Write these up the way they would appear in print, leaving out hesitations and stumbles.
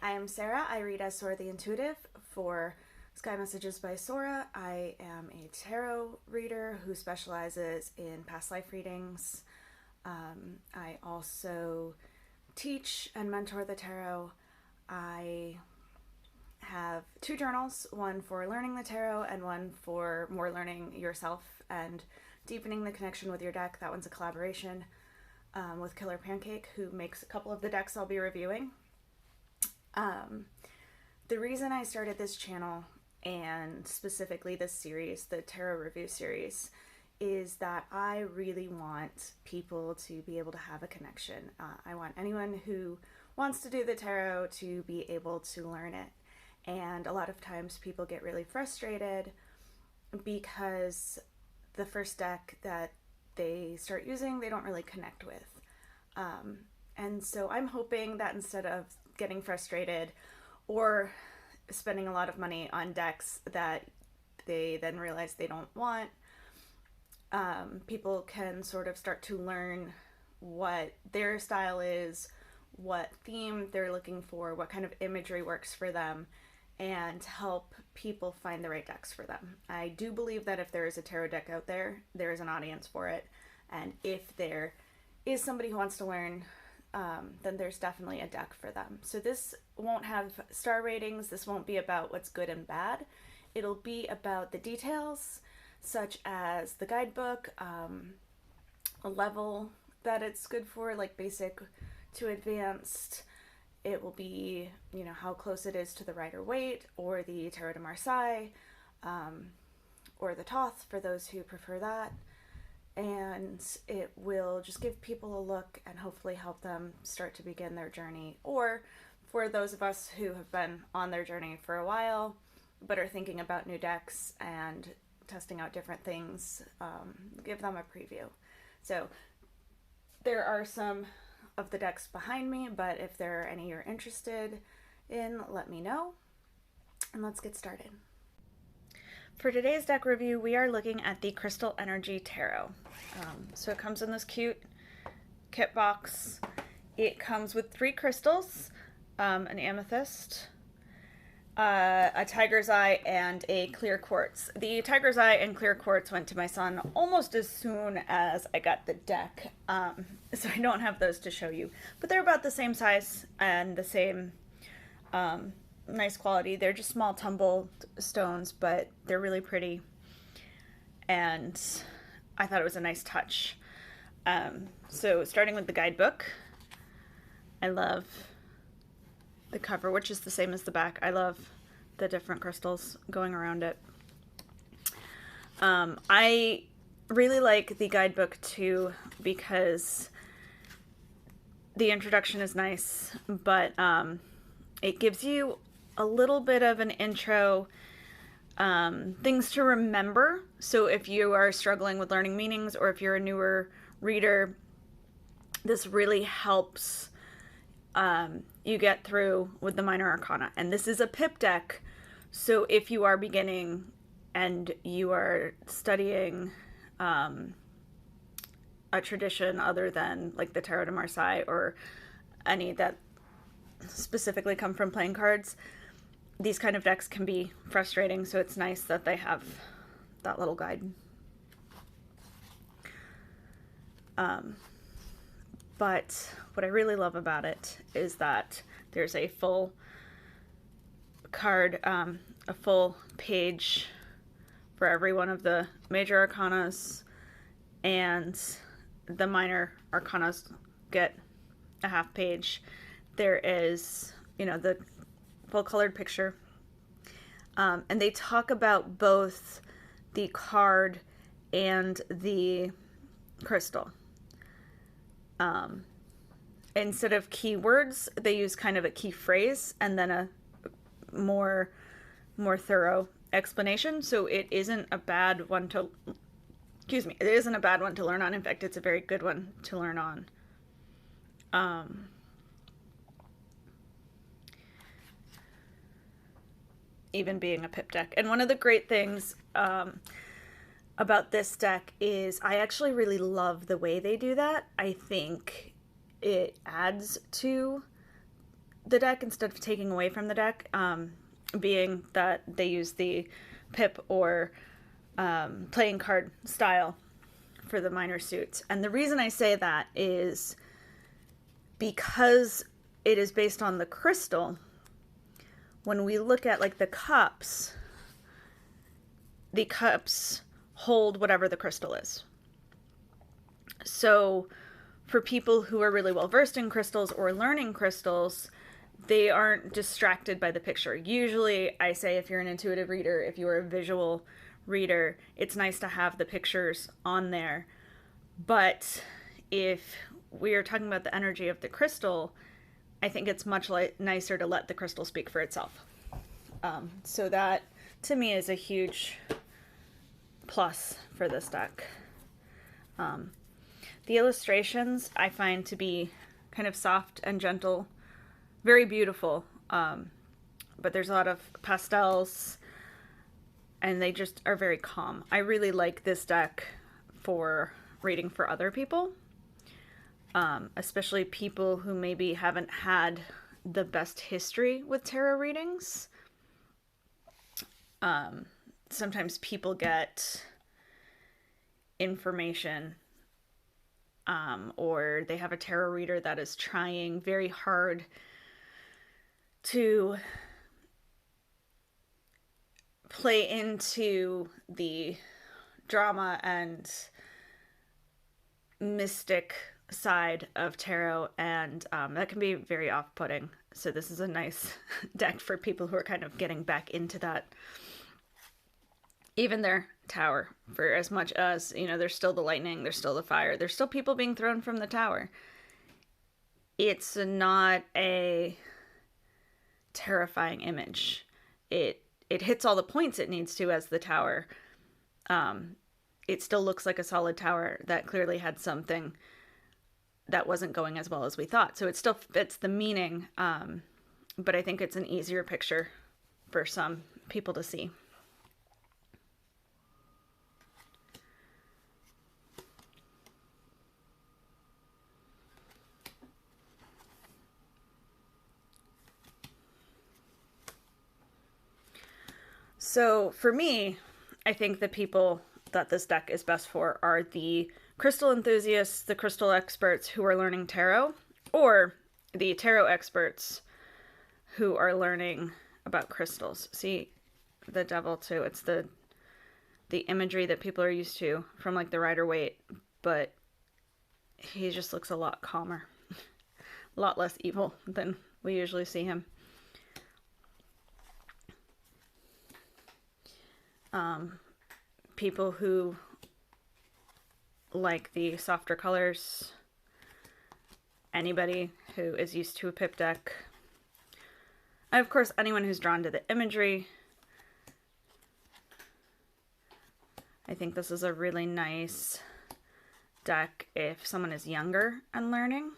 I am Sarah. I read as Sora the Intuitive for Sky Messages by Sora. I am a tarot reader who specializes in past life readings. I also teach and mentor the tarot. I have two journals, one for learning the tarot and one for more learning yourself and deepening the connection with your deck. That one's a collaboration with Killer Pancake, who makes a couple of the decks I'll be reviewing. The reason I started this channel, and specifically this series, the tarot review series, is that I really want people to be able to have a connection. I want anyone who wants to do the tarot to be able to learn it. And a lot of times people get really frustrated because the first deck that they start using, they don't really connect with. And so I'm hoping that instead of getting frustrated or spending a lot of money on decks that they then realize they don't want, people can sort of start to learn what their style is, what theme they're looking for, what kind of imagery works for them, and help people find the right decks for them. I do believe that if there is a tarot deck out there, there is an audience for it. And if there is somebody who wants to learn, then there's definitely a deck for them. So this won't have star ratings. This won't be about what's good and bad. It'll be about the details, such as the guidebook, a level that it's good for, like basic to advanced. It will be, how close it is to the Rider-Waite or the Tarot de Marseille, or the Thoth for those who prefer that. And it will just give people a look and hopefully help them start to begin their journey. Or for those of us who have been on their journey for a while, but are thinking about new decks and testing out different things, give them a preview. So there are some of the decks behind me, but if there are any you're interested in, let me know. And let's get started. For today's deck review, we are looking at the Crystal Energy Tarot. So it comes in this cute kit box. It comes with 3 crystals, an amethyst, a tiger's eye, and a clear quartz. The tiger's eye and clear quartz went to my son almost as soon as I got the deck, so I don't have those to show you. But they're about the same size and the same nice quality. They're just small tumbled stones, but they're really pretty, and I thought it was a nice touch. So starting with the guidebook, I love the cover, which is the same as the back. I love the different crystals going around it. I really like the guidebook too because the introduction is nice, but it gives you a little bit of an intro, things to remember. So if you are struggling with learning meanings, or if you're a newer reader, this really helps you get through with the minor arcana. And this is a pip deck, so if you are beginning and you are studying a tradition other than like the Tarot de Marseille or any that specifically come from playing cards, these kind of decks can be frustrating, so it's nice that they have that little guide. But what I really love about it is that there's a full card, a full page for every one of the major arcanas, and the minor arcanas get a half page. There is, the full colored picture. And they talk about both the card and the crystal. Instead of keywords, they use kind of a key phrase and then a more thorough explanation. So it isn't a bad one to, it isn't a bad one to learn on. In fact, it's a very good one to learn on. Even being a pip deck. And one of the great things about this deck is I actually really love the way they do that. I think it adds to the deck instead of taking away from the deck, being that they use the pip or playing card style for the minor suits. And the reason I say that is because it is based on the crystal. When we look at like the cups hold whatever the crystal is. So for people who are really well versed in crystals or learning crystals, they aren't distracted by the picture. Usually I say if you're an intuitive reader, if you're a visual reader, it's nice to have the pictures on there. But if we are talking about the energy of the crystal, I think it's much nicer to let the crystal speak for itself. So that, to me, is a huge plus for this deck. The illustrations I find to be kind of soft and gentle, very beautiful, but there's a lot of pastels, and they just are very calm. I really like this deck for reading for other people, especially people who maybe haven't had the best history with tarot readings. Sometimes people get information, or they have a tarot reader that is trying very hard to play into the drama and mystic side of tarot, and that can be very off-putting. So this is a nice deck for people who are kind of getting back into that. Even their tower, for as much as, you know, there's still the lightning, there's still the fire, there's still people being thrown from the tower. It's not a terrifying image. It hits all the points it needs to as the tower. It still looks like a solid tower that clearly had something that wasn't going as well as we thought. So it still fits the meaning, but I think it's an easier picture for some people to see. So for me, I think the people that this deck is best for are the crystal enthusiasts, the crystal experts who are learning tarot, or the tarot experts who are learning about crystals. See, the devil too. It's the imagery that people are used to from like the Rider-Waite, but he just looks a lot calmer, a lot less evil than we usually see him. People who like the softer colors, anybody who is used to a pip deck, and of course anyone who's drawn to the imagery. I think this is a really nice deck if someone is younger and learning.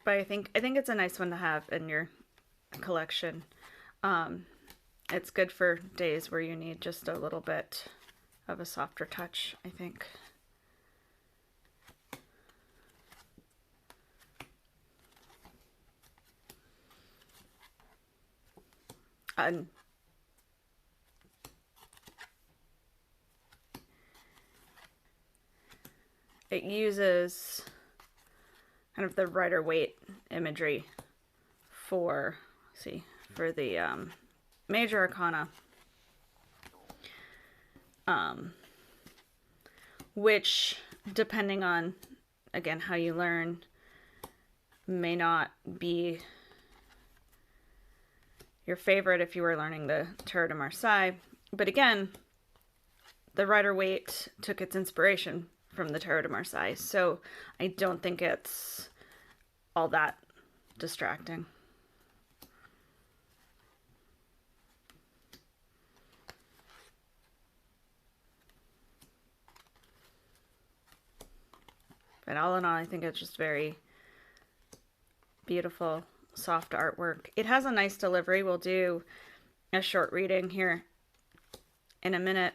But I think it's a nice one to have in your collection. It's good for days where you need just a little bit of a softer touch, I think. And it uses kind of the Rider-Waite imagery for, for the major arcana, which, depending on, again, how you learn, may not be your favorite if you were learning the Tarot de Marseille. But again, the Rider-Waite took its inspiration from the Tarot de Marseille, so I don't think it's all that distracting. But all in all, I think it's just very beautiful soft artwork. It has a nice delivery. We'll do a short reading here in a minute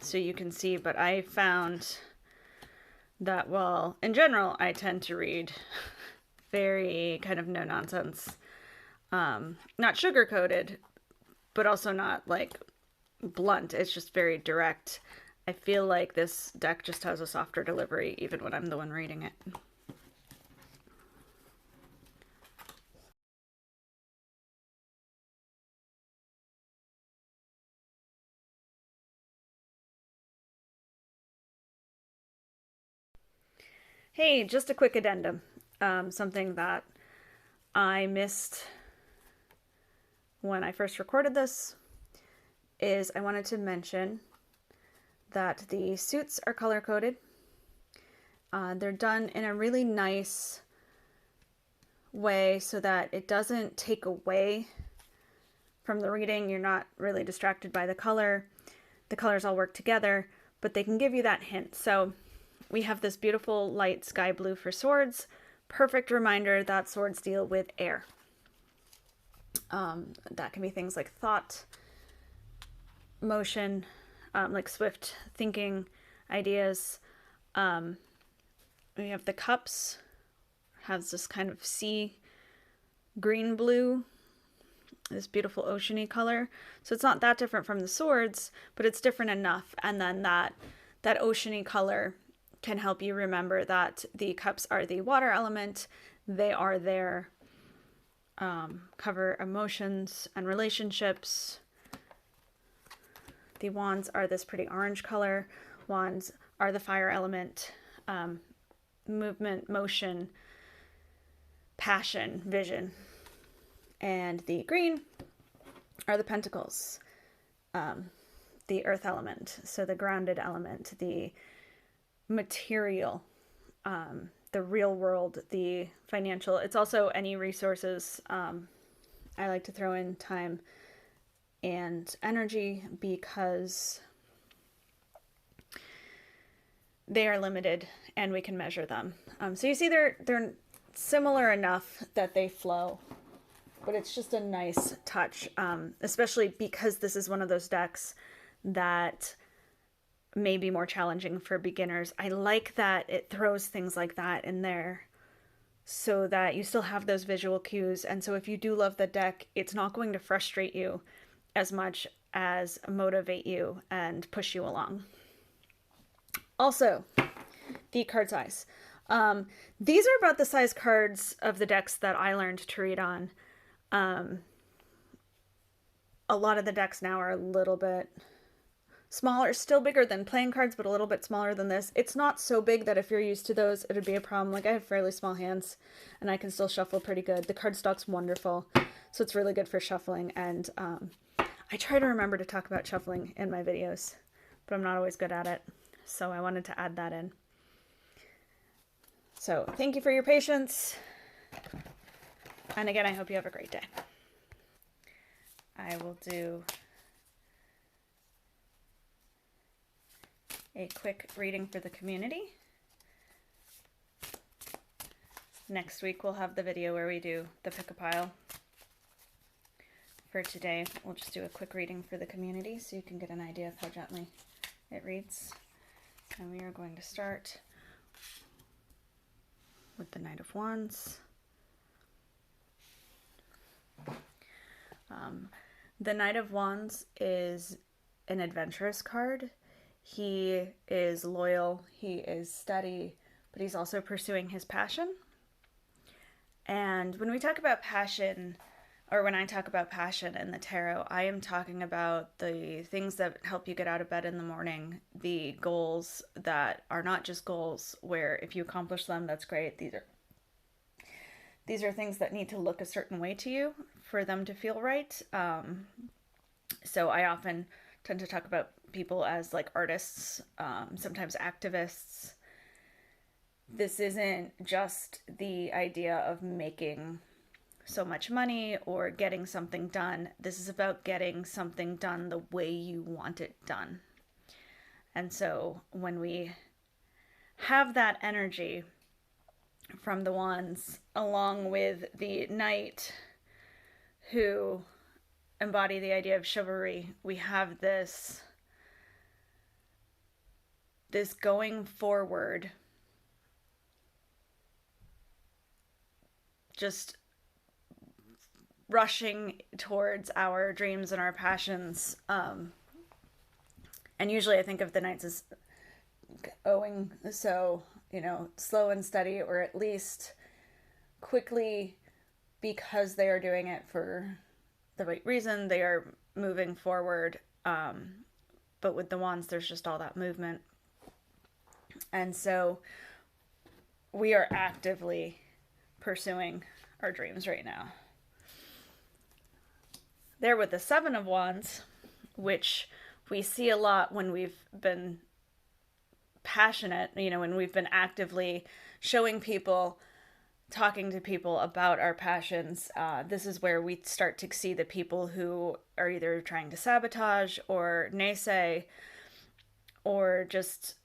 so you can see, but I found that, well, in general, I tend to read very kind of no-nonsense, not sugar-coated, but also not like blunt. It's just very direct. I feel like this deck just has a softer delivery even when I'm the one reading it. Hey, just a quick addendum. Something that I missed when I first recorded this is I wanted to mention that the suits are color-coded. They're done in a really nice way so that it doesn't take away from the reading. You're not really distracted by the color. The colors all work together, but they can give you that hint. So we have this beautiful light sky blue for swords. Perfect reminder that swords deal with air. That can be things like thought, motion, like swift thinking ideas. We have the cups, has this kind of sea green blue, this beautiful oceany color. So it's not that different from the swords, but it's different enough. And then that oceany color can help you remember that the cups are the water element. They are there, cover emotions and relationships. The wands are this pretty orange color. Wands are the fire element, movement, motion, passion, vision. And the green are the pentacles, the earth element, so the grounded element, the material, the real world, the financial. It's also any resources. I like to throw in time and energy because they are limited and we can measure them. So you see they're similar enough that they flow, but it's just a nice touch, especially because this is one of those decks that may be more challenging for beginners. I like that it throws things like that in there so that you still have those visual cues. And so if you do love the deck, it's not going to frustrate you as much as motivate you and push you along. Also, the card size. These are about the size cards of the decks that I learned to read on. A lot of the decks now are a little bit smaller, still bigger than playing cards, but a little bit smaller than this. It's not so big that if you're used to those, it would be a problem. Like I have fairly small hands and I can still shuffle pretty good. The cardstock's wonderful, so it's really good for shuffling. And I try to remember to talk about shuffling in my videos, but I'm not always good at it. So I wanted to add that in. So thank you for your patience. And again, I hope you have a great day. I will do a quick reading for the community. Next week we'll have the video where we do the pick a pile. For today, we'll just do a quick reading for the community so you can get an idea of how gently it reads. And we are going to start with the Knight of Wands. The Knight of Wands is an adventurous card. He is loyal, he is steady, but he's also pursuing his passion. And when we talk about passion, or when I talk about passion in the tarot, I am talking about the things that help you get out of bed in the morning, the goals that are not just goals where if you accomplish them, that's great. These are things that need to look a certain way to you for them to feel right. So I often tend to talk about people as like artists, sometimes activists. This isn't just the idea of making so much money or getting something done. This is about getting something done the way you want it done. And so when we have that energy, from the wands, along with the knight who embody the idea of chivalry. We have this going forward, just rushing towards our dreams and our passions. And usually I think of the knights as going so, slow and steady, or at least quickly, because they are doing it for the right reason. They are moving forward. But with the wands, there's just all that movement. And so we are actively pursuing our dreams right now. There with the Seven of Wands, which we see a lot when we've been passionate, when we've been actively showing people, talking to people about our passions. This is where we start to see the people who are either trying to sabotage or naysay or just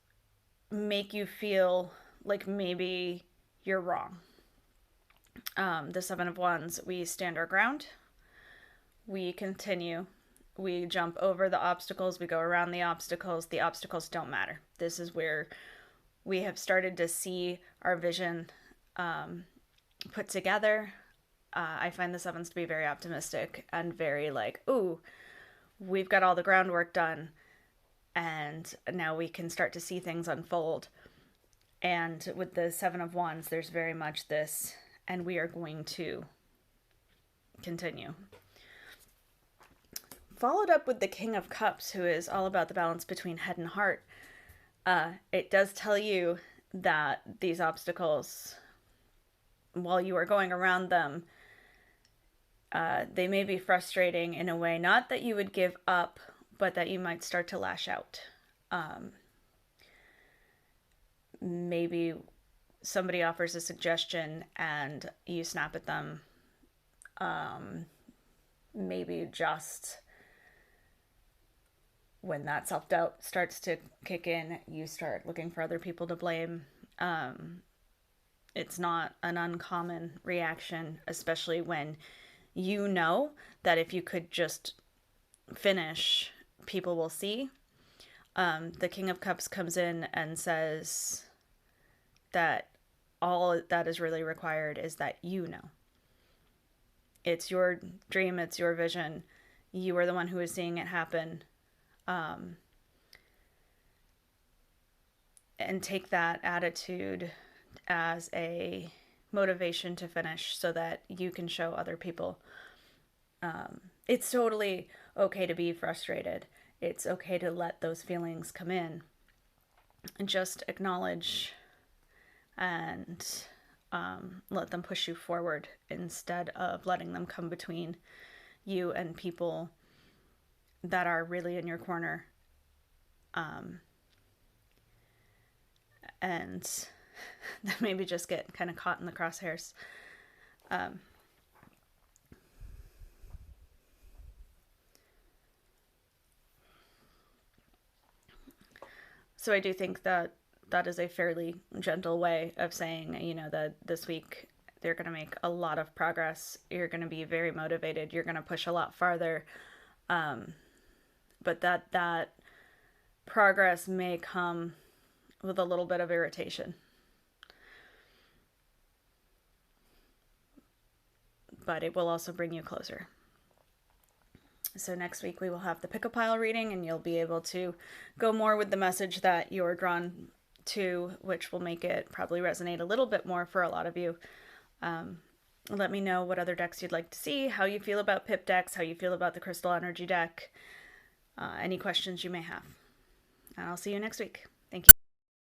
make you feel like maybe you're wrong. The Seven of Wands, we stand our ground. We continue. We jump over the obstacles. We go around the obstacles. The obstacles don't matter. This is where we have started to see our vision put together. I find the sevens to be very optimistic and very like, ooh, we've got all the groundwork done, and now we can start to see things unfold. And with the Seven of Wands, there's very much this, and we are going to continue. Followed up with the King of Cups, who is all about the balance between head and heart. It does tell you that these obstacles, while you are going around them, they may be frustrating in a way, not that you would give up, but that you might start to lash out. Maybe somebody offers a suggestion and you snap at them. Maybe just when that self-doubt starts to kick in, you start looking for other people to blame. It's not an uncommon reaction, especially when you know that if you could just finish, people will see. The King of Cups comes in and says that all that is really required is that you know. It's your dream, it's your vision. You are the one who is seeing it happen. And take that attitude as a motivation to finish so that you can show other people. It's totally okay to be frustrated. It's okay to let those feelings come in and just acknowledge and let them push you forward instead of letting them come between you and people that are really in your corner. And that maybe just get kind of caught in the crosshairs. So I do think that that is a fairly gentle way of saying, that this week they're going to make a lot of progress. You're going to be very motivated. You're going to push a lot farther. But that progress may come with a little bit of irritation. But it will also bring you closer. So next week we will have the pick-a-pile reading, and you'll be able to go more with the message that you're drawn to, which will make it probably resonate a little bit more for a lot of you. Let me know what other decks you'd like to see, how you feel about pip decks, how you feel about the crystal energy deck, any questions you may have. And I'll see you next week.